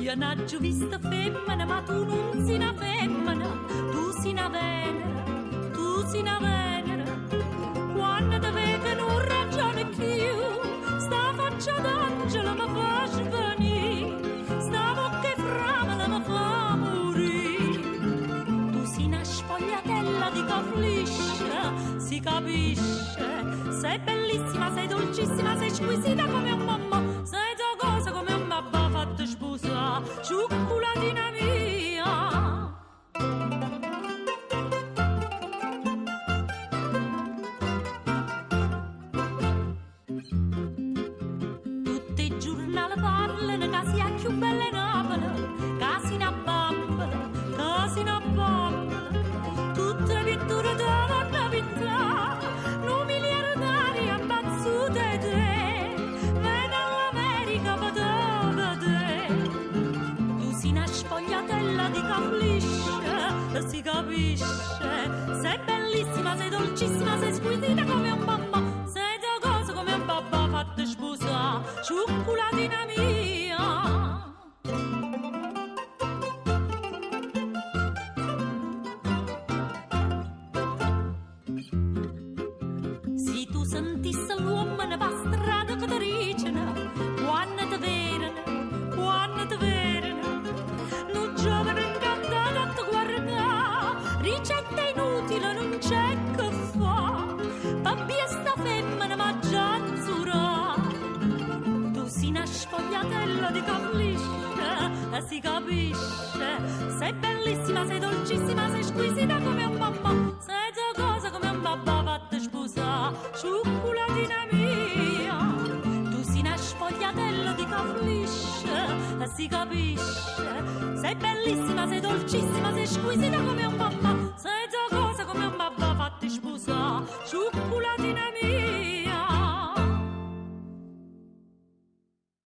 Io non ho visto femmina, ma tu non sei una femmina, tu sei una Venera, tu sei una Venera. Quando ti vedo non ragione più, sta faccia d'angelo mi fa svenire, sta bocca framela mi fa morire. Tu sei una sfogliatella di cafflisce, si capisce, sei bellissima, sei dolcissima, sei squisita come un mamma, sei tua cosa come un babà fatto sposare, cioccolatina mia. Tutti i giornali parlano che sia più bella in Napoli, che sia una bambola, che sia una bambola. Tutte le pitture della vita, non miliardari ammazzute te, vieni all'America per vedere. Tu sei una sfogliatella di cafflisce, si capisce, sei bellissima, sei dolcissima, sei squisita come un mamma, sei tua cosa come un babà fatto sposare, cioccolatina mia. Se tu sentissi l'uomo per strada che ti dicono, quando ti vedono, non giovane incantato a te guardare, ricetta inutile non c'è che fa, pabbia sta femmina ma già azzurra. Tu sei una sfogliatella di cafflisce, si capisce, sei bellissima, sei dolcissima, sei squisita come un mamma, sei tua cosa come un babà fatto sposare, cioccolatina mia. Tu sei una sfogliatella di cafflisce, si capisce, sei bellissima, sei dolcissima, sei squisita come un mamma, sei tua cosa come un babà fatto sposare, cioccolatina